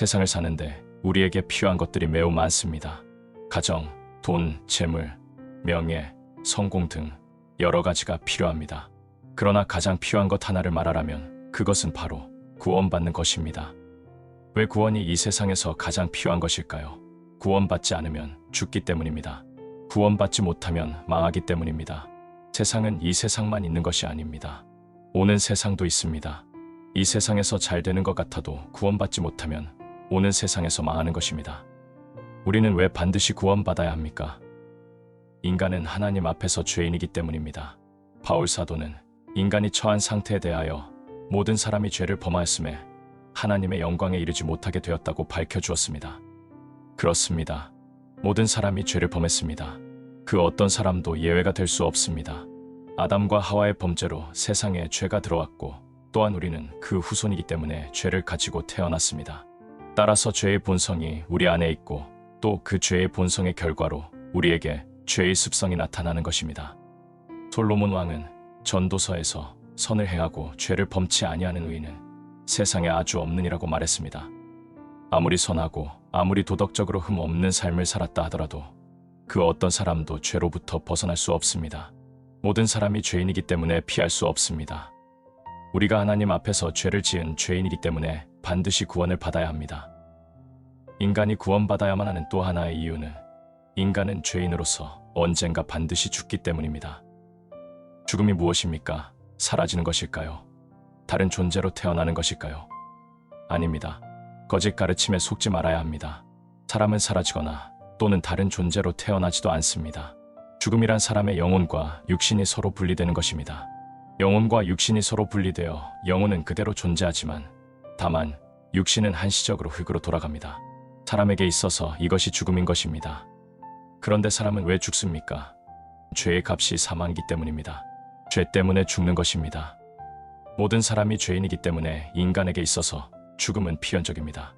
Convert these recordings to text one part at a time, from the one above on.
세상을 사는데 우리에게 필요한 것들이 매우 많습니다. 가정, 돈, 재물, 명예, 성공 등 여러 가지가 필요합니다. 그러나 가장 필요한 것 하나를 말하라면 그것은 바로 구원받는 것입니다. 왜 구원이 이 세상에서 가장 필요한 것일까요? 구원받지 않으면 죽기 때문입니다. 구원받지 못하면 망하기 때문입니다. 세상은 이 세상만 있는 것이 아닙니다. 오는 세상도 있습니다. 이 세상에서 잘 되는 것 같아도 구원받지 못하면 오는 세상에서 망하는 것입니다. 우리는 왜 반드시 구원받아야 합니까? 인간은 하나님 앞에서 죄인이기 때문입니다. 바울 사도는 인간이 처한 상태에 대하여 모든 사람이 죄를 범하였음에 하나님의 영광에 이르지 못하게 되었다고 밝혀주었습니다. 그렇습니다. 모든 사람이 죄를 범했습니다. 그 어떤 사람도 예외가 될 수 없습니다. 아담과 하와의 범죄로 세상에 죄가 들어왔고 또한 우리는 그 후손이기 때문에 죄를 가지고 태어났습니다. 따라서 죄의 본성이 우리 안에 있고 또 그 죄의 본성의 결과로 우리에게 죄의 습성이 나타나는 것입니다. 솔로몬 왕은 전도서에서 선을 행하고 죄를 범치 아니하는 의인은 세상에 아주 없느니라고 말했습니다. 아무리 선하고 아무리 도덕적으로 흠 없는 삶을 살았다 하더라도 그 어떤 사람도 죄로부터 벗어날 수 없습니다. 모든 사람이 죄인이기 때문에 피할 수 없습니다. 우리가 하나님 앞에서 죄를 지은 죄인이기 때문에 반드시 구원을 받아야 합니다. 인간이 구원받아야만 하는 또 하나의 이유는 인간은 죄인으로서 언젠가 반드시 죽기 때문입니다. 죽음이 무엇입니까? 사라지는 것일까요? 다른 존재로 태어나는 것일까요? 아닙니다. 거짓 가르침에 속지 말아야 합니다. 사람은 사라지거나 또는 다른 존재로 태어나지도 않습니다. 죽음이란 사람의 영혼과 육신이 서로 분리되는 것입니다. 영혼과 육신이 서로 분리되어 영혼은 그대로 존재하지만 다만 육신은 한시적으로 흙으로 돌아갑니다. 사람에게 있어서 이것이 죽음인 것입니다. 그런데 사람은 왜 죽습니까? 죄의 값이 사망이기 때문입니다. 죄 때문에 죽는 것입니다. 모든 사람이 죄인이기 때문에 인간에게 있어서 죽음은 필연적입니다.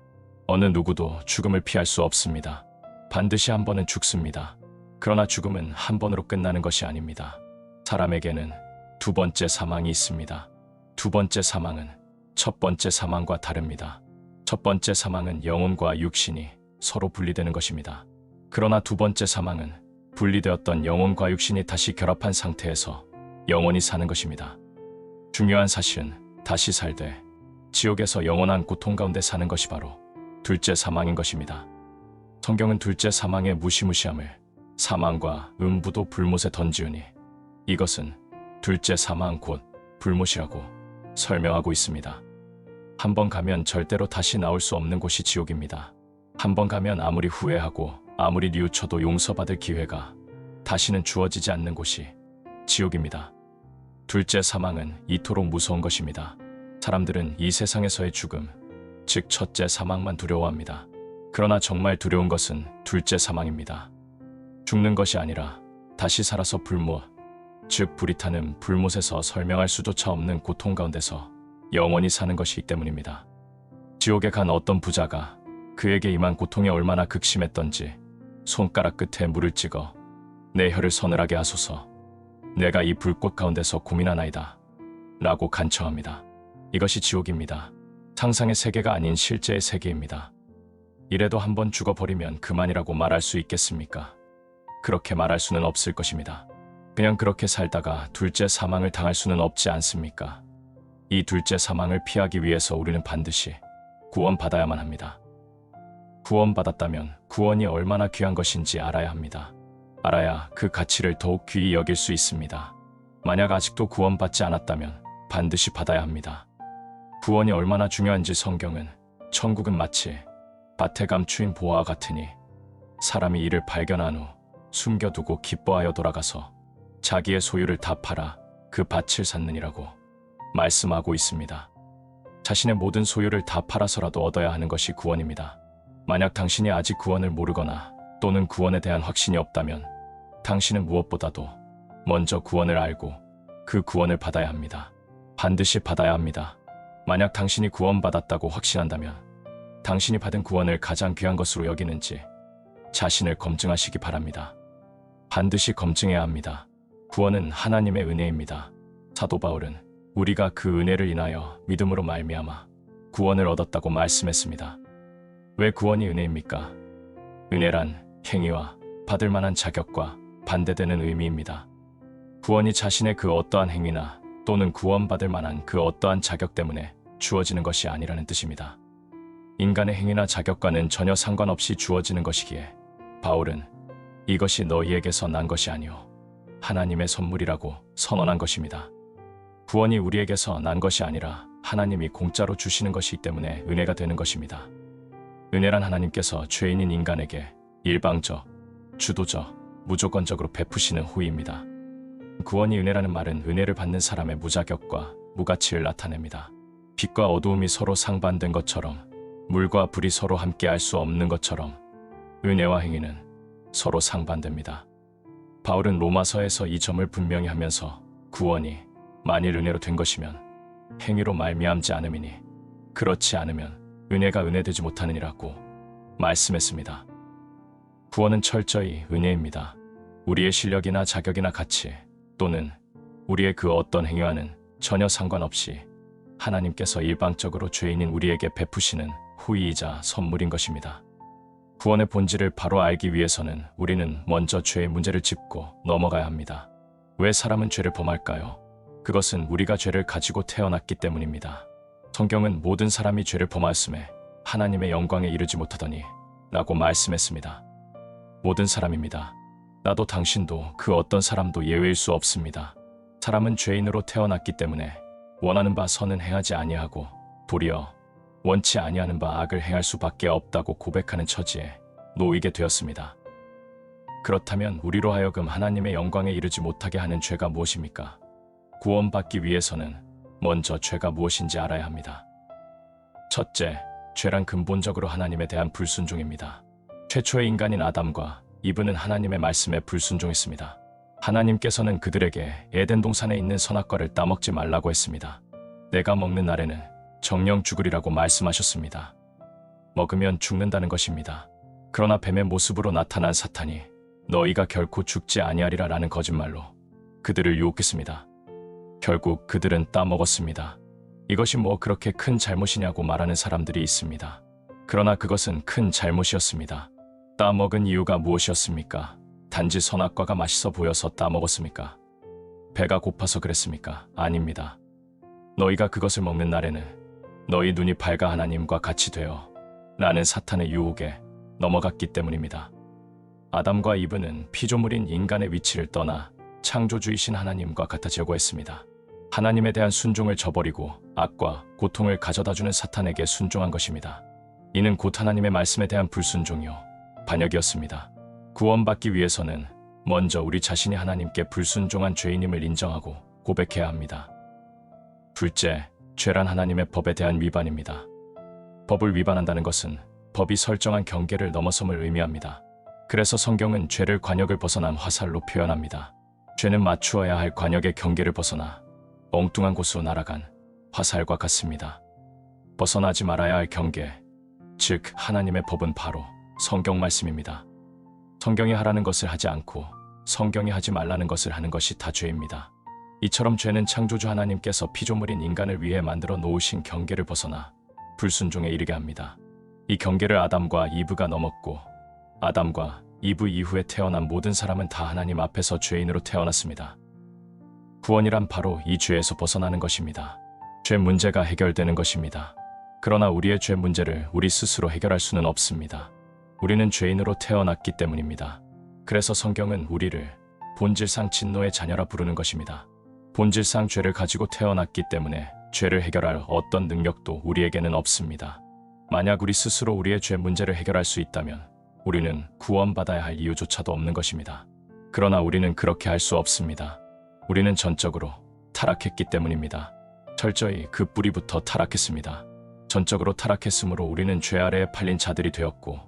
어느 누구도 죽음을 피할 수 없습니다. 반드시 한 번은 죽습니다. 그러나 죽음은 한 번으로 끝나는 것이 아닙니다. 사람에게는 두 번째 사망이 있습니다. 두 번째 사망은 첫 번째 사망과 다릅니다. 첫 번째 사망은 영혼과 육신이 서로 분리되는 것입니다. 그러나 두 번째 사망은 분리되었던 영혼과 육신이 다시 결합한 상태에서 영원히 사는 것입니다. 중요한 사실은 다시 살되 지옥에서 영원한 고통 가운데 사는 것이 바로 둘째 사망인 것입니다. 성경은 둘째 사망의 무시무시함을 사망과 음부도 불못에 던지우니 이것은 둘째 사망 곧 불못이라고 설명하고 있습니다. 한 번 가면 절대로 다시 나올 수 없는 곳이 지옥입니다. 한 번 가면 아무리 후회하고 아무리 뉘우쳐도 용서받을 기회가 다시는 주어지지 않는 곳이 지옥입니다. 둘째 사망은 이토록 무서운 것입니다. 사람들은 이 세상에서의 죽음, 즉 첫째 사망만 두려워합니다. 그러나 정말 두려운 것은 둘째 사망입니다. 죽는 것이 아니라 다시 살아서 불못, 즉 불이 타는 불못에서 설명할 수조차 없는 고통 가운데서 영원히 사는 것이기 때문입니다. 지옥에 간 어떤 부자가 그에게 임한 고통이 얼마나 극심했던지 손가락 끝에 물을 찍어 내 혀를 서늘하게 하소서, 내가 이 불꽃 가운데서 고민하나이다 라고 간청합니다. 이것이 지옥입니다. 상상의 세계가 아닌 실제의 세계입니다. 이래도 한번 죽어버리면 그만이라고 말할 수 있겠습니까? 그렇게 말할 수는 없을 것입니다. 그냥 그렇게 살다가 둘째 사망을 당할 수는 없지 않습니까? 이 둘째 사망을 피하기 위해서 우리는 반드시 구원받아야만 합니다. 구원받았다면 구원이 얼마나 귀한 것인지 알아야 합니다. 알아야 그 가치를 더욱 귀히 여길 수 있습니다. 만약 아직도 구원받지 않았다면 반드시 받아야 합니다. 구원이 얼마나 중요한지 성경은 천국은 마치 밭에 감추인 보화와 같으니 사람이 이를 발견한 후 숨겨두고 기뻐하여 돌아가서 자기의 소유를 다 팔아 그 밭을 샀느니라고 말씀하고 있습니다. 자신의 모든 소유를 다 팔아서라도 얻어야 하는 것이 구원입니다. 만약 당신이 아직 구원을 모르거나 또는 구원에 대한 확신이 없다면 당신은 무엇보다도 먼저 구원을 알고 그 구원을 받아야 합니다. 반드시 받아야 합니다. 만약 당신이 구원받았다고 확신한다면 당신이 받은 구원을 가장 귀한 것으로 여기는지 자신을 검증하시기 바랍니다. 반드시 검증해야 합니다. 구원은 하나님의 은혜입니다. 사도 바울은 우리가 그 은혜를 인하여 믿음으로 말미암아 구원을 얻었다고 말씀했습니다. 왜 구원이 은혜입니까? 은혜란 행위와 받을 만한 자격과 반대되는 의미입니다. 구원이 자신의 그 어떠한 행위나 또는 구원받을 만한 그 어떠한 자격 때문에 주어지는 것이 아니라는 뜻입니다. 인간의 행위나 자격과는 전혀 상관없이 주어지는 것이기에 바울은 이것이 너희에게서 난 것이 아니오 하나님의 선물이라고 선언한 것입니다. 구원이 우리에게서 난 것이 아니라 하나님이 공짜로 주시는 것이기 때문에 은혜가 되는 것입니다. 은혜란 하나님께서 죄인인 인간에게 일방적, 주도적, 무조건적으로 베푸시는 후위입니다. 구원이 은혜라는 말은 은혜를 받는 사람의 무자격과 무가치를 나타냅니다. 빛과 어두움이 서로 상반된 것처럼, 물과 불이 서로 함께 할 수 없는 것처럼 은혜와 행위는 서로 상반됩니다. 바울은 로마서에서 이 점을 분명히 하면서 구원이 만일 은혜로 된 것이면 행위로 말미암지 않음이니 그렇지 않으면 은혜가 은혜되지 못하느니라고 말씀했습니다. 구원은 철저히 은혜입니다. 우리의 실력이나 자격이나 가치 또는 우리의 그 어떤 행위와는 전혀 상관없이 하나님께서 일방적으로 죄인인 우리에게 베푸시는 후의이자 선물인 것입니다. 구원의 본질을 바로 알기 위해서는 우리는 먼저 죄의 문제를 짚고 넘어가야 합니다. 왜 사람은 죄를 범할까요? 그것은 우리가 죄를 가지고 태어났기 때문입니다. 성경은 모든 사람이 죄를 범하였음에 하나님의 영광에 이르지 못하더니 라고 말씀했습니다. 모든 사람입니다. 나도 당신도 그 어떤 사람도 예외일 수 없습니다. 사람은 죄인으로 태어났기 때문에 원하는 바 선은 행하지 아니하고 도리어 원치 아니하는 바 악을 행할 수밖에 없다고 고백하는 처지에 놓이게 되었습니다. 그렇다면 우리로 하여금 하나님의 영광에 이르지 못하게 하는 죄가 무엇입니까? 구원받기 위해서는 먼저 죄가 무엇인지 알아야 합니다. 첫째, 죄란 근본적으로 하나님에 대한 불순종입니다. 최초의 인간인 아담과 이브는 하나님의 말씀에 불순종했습니다. 하나님께서는 그들에게 에덴 동산에 있는 선악과를 따먹지 말라고 했습니다. 내가 먹는 날에는 정령 죽으리라고 말씀하셨습니다. 먹으면 죽는다는 것입니다. 그러나 뱀의 모습으로 나타난 사탄이 너희가 결코 죽지 아니하리라 라는 거짓말로 그들을 유혹했습니다. 결국 그들은 따먹었습니다. 이것이 뭐 그렇게 큰 잘못이냐고 말하는 사람들이 있습니다. 그러나 그것은 큰 잘못이었습니다. 따먹은 이유가 무엇이었습니까? 단지 선악과가 맛있어 보여서 따먹었습니까? 배가 고파서 그랬습니까? 아닙니다. 너희가 그것을 먹는 날에는 너희 눈이 밝아 하나님과 같이 되어 라는 사탄의 유혹에 넘어갔기 때문입니다. 아담과 이브는 피조물인 인간의 위치를 떠나 창조주이신 하나님과 같아지려고 했습니다. 하나님에 대한 순종을 저버리고 악과 고통을 가져다주는 사탄에게 순종한 것입니다. 이는 곧 하나님의 말씀에 대한 불순종이요 반역이었습니다. 구원받기 위해서는 먼저 우리 자신이 하나님께 불순종한 죄인임을 인정하고 고백해야 합니다. 둘째, 죄란 하나님의 법에 대한 위반입니다. 법을 위반한다는 것은 법이 설정한 경계를 넘어섬을 의미합니다. 그래서 성경은 죄를 관역을 벗어난 화살로 표현합니다. 죄는 맞추어야 할 관역의 경계를 벗어나 엉뚱한 곳으로 날아간 화살과 같습니다. 벗어나지 말아야 할 경계, 즉 하나님의 법은 바로 성경 말씀입니다. 성경이 하라는 것을 하지 않고 성경이 하지 말라는 것을 하는 것이 다 죄입니다. 이처럼 죄는 창조주 하나님께서 피조물인 인간을 위해 만들어 놓으신 경계를 벗어나 불순종에 이르게 합니다. 이 경계를 아담과 이브가 넘었고 아담과 이브 이후에 태어난 모든 사람은 다 하나님 앞에서 죄인으로 태어났습니다. 구원이란 바로 이 죄에서 벗어나는 것입니다. 죄 문제가 해결되는 것입니다. 그러나 우리의 죄 문제를 우리 스스로 해결할 수는 없습니다. 우리는 죄인으로 태어났기 때문입니다. 그래서 성경은 우리를 본질상 진노의 자녀라 부르는 것입니다. 본질상 죄를 가지고 태어났기 때문에 죄를 해결할 어떤 능력도 우리에게는 없습니다. 만약 우리 스스로 우리의 죄 문제를 해결할 수 있다면 우리는 구원받아야 할 이유조차도 없는 것입니다. 그러나 우리는 그렇게 할 수 없습니다. 우리는 전적으로 타락했기 때문입니다. 철저히 그 뿌리부터 타락했습니다. 전적으로 타락했으므로 우리는 죄 아래에 팔린 자들이 되었고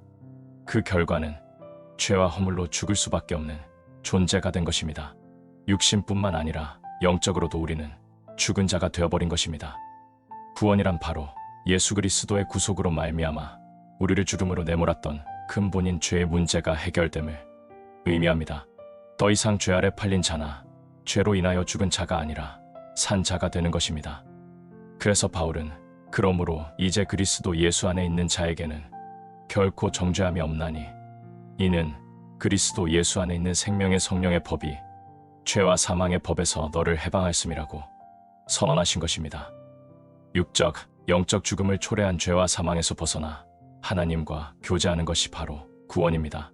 그 결과는 죄와 허물로 죽을 수밖에 없는 존재가 된 것입니다. 육신뿐만 아니라 영적으로도 우리는 죽은 자가 되어버린 것입니다. 구원이란 바로 예수 그리스도의 구속으로 말미암아 우리를 죽음으로 내몰았던 근본인 죄의 문제가 해결됨을 의미합니다. 더 이상 죄 아래 팔린 자나 죄로 인하여 죽은 자가 아니라 산 자가 되는 것입니다. 그래서 바울은 그러므로 이제 그리스도 예수 안에 있는 자에게는 결코 정죄함이 없나니 이는 그리스도 예수 안에 있는 생명의 성령의 법이 죄와 사망의 법에서 너를 해방하였음이라고 선언하신 것입니다. 육적, 영적 죽음을 초래한 죄와 사망에서 벗어나 하나님과 교제하는 것이 바로 구원입니다.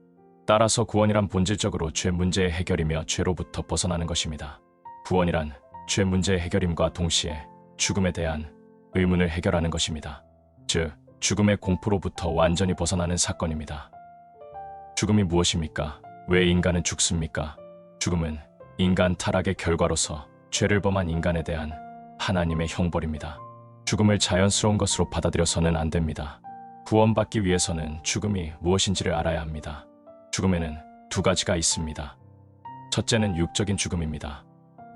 따라서 구원이란 본질적으로 죄 문제의 해결이며 죄로부터 벗어나는 것입니다. 구원이란 죄 문제의 해결임과 동시에 죽음에 대한 의문을 해결하는 것입니다. 즉, 죽음의 공포로부터 완전히 벗어나는 사건입니다. 죽음이 무엇입니까? 왜 인간은 죽습니까? 죽음은 인간 타락의 결과로서 죄를 범한 인간에 대한 하나님의 형벌입니다. 죽음을 자연스러운 것으로 받아들여서는 안 됩니다. 구원받기 위해서는 죽음이 무엇인지를 알아야 합니다. 죽음에는 두 가지가 있습니다. 첫째는 육적인 죽음입니다.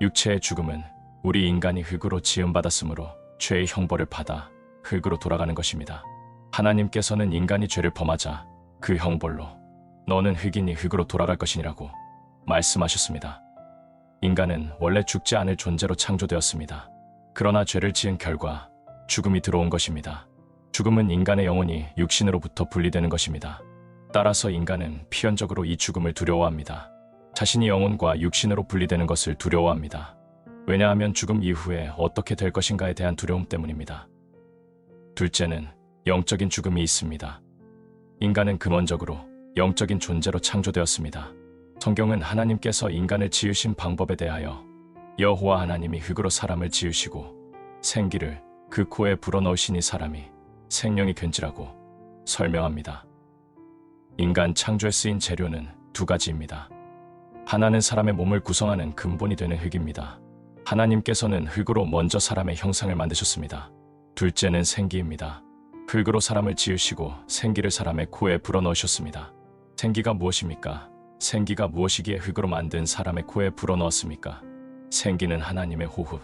육체의 죽음은 우리 인간이 흙으로 지음받았으므로 죄의 형벌을 받아 흙으로 돌아가는 것입니다. 하나님께서는 인간이 죄를 범하자 그 형벌로 너는 흙이니 흙으로 돌아갈 것이니라고 말씀하셨습니다. 인간은 원래 죽지 않을 존재로 창조되었습니다. 그러나 죄를 지은 결과 죽음이 들어온 것입니다. 죽음은 인간의 영혼이 육신으로부터 분리되는 것입니다. 따라서 인간은 필연적으로 이 죽음을 두려워합니다. 자신이 영혼과 육신으로 분리되는 것을 두려워합니다. 왜냐하면 죽음 이후에 어떻게 될 것인가에 대한 두려움 때문입니다. 둘째는 영적인 죽음이 있습니다. 인간은 근원적으로 영적인 존재로 창조되었습니다. 성경은 하나님께서 인간을 지으신 방법에 대하여 여호와 하나님이 흙으로 사람을 지으시고 생기를 그 코에 불어넣으시니 사람이 생명이 된지라고 설명합니다. 인간 창조에 쓰인 재료는 두 가지입니다. 하나는 사람의 몸을 구성하는 근본이 되는 흙입니다. 하나님께서는 흙으로 먼저 사람의 형상을 만드셨습니다. 둘째는 생기입니다. 흙으로 사람을 지으시고 생기를 사람의 코에 불어넣으셨습니다. 생기가 무엇입니까? 생기가 무엇이기에 흙으로 만든 사람의 코에 불어넣었습니까? 생기는 하나님의 호흡,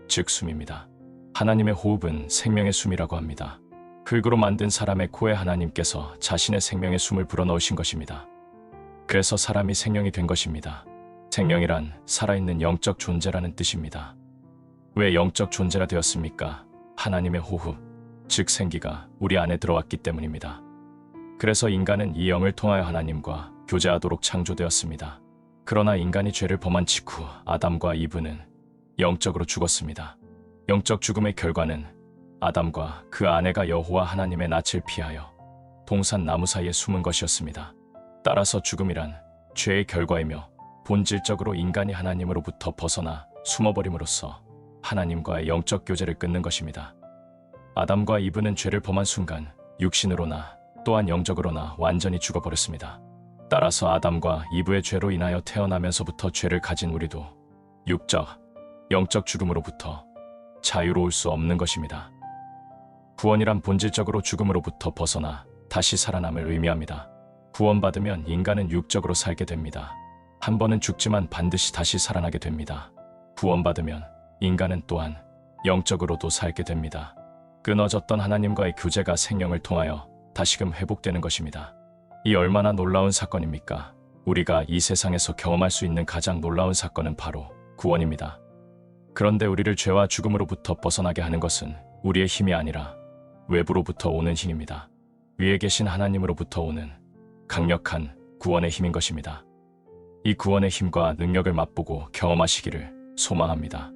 즉 숨입니다. 하나님의 호흡은 생명의 숨이라고 합니다. 흙으로 만든 사람의 코에 하나님께서 자신의 생명의 숨을 불어넣으신 것입니다. 그래서 사람이 생명이 된 것입니다. 생명이란 살아있는 영적 존재라는 뜻입니다. 왜 영적 존재가 되었습니까? 하나님의 호흡, 즉 생기가 우리 안에 들어왔기 때문입니다. 그래서 인간은 이 영을 통하여 하나님과 교제하도록 창조되었습니다. 그러나 인간이 죄를 범한 직후 아담과 이브는 영적으로 죽었습니다. 영적 죽음의 결과는 아담과 그 아내가 여호와 하나님의 낯을 피하여 동산 나무 사이에 숨은 것이었습니다. 따라서 죽음이란 죄의 결과이며 본질적으로 인간이 하나님으로부터 벗어나 숨어버림으로써 하나님과의 영적 교제를 끊는 것입니다. 아담과 이브는 죄를 범한 순간 육신으로나 또한 영적으로나 완전히 죽어버렸습니다. 따라서 아담과 이브의 죄로 인하여 태어나면서부터 죄를 가진 우리도 육적, 영적 죽음으로부터 자유로울 수 없는 것입니다. 구원이란 본질적으로 죽음으로부터 벗어나 다시 살아남을 의미합니다. 구원받으면 인간은 육적으로 살게 됩니다. 한 번은 죽지만 반드시 다시 살아나게 됩니다. 구원받으면 인간은 또한 영적으로도 살게 됩니다. 끊어졌던 하나님과의 교제가 생명을 통하여 다시금 회복되는 것입니다. 이 얼마나 놀라운 사건입니까? 우리가 이 세상에서 경험할 수 있는 가장 놀라운 사건은 바로 구원입니다. 그런데 우리를 죄와 죽음으로부터 벗어나게 하는 것은 우리의 힘이 아니라 외부로부터 오는 힘입니다. 위에 계신 하나님으로부터 오는 강력한 구원의 힘인 것입니다. 이 구원의 힘과 능력을 맛보고 경험하시기를 소망합니다.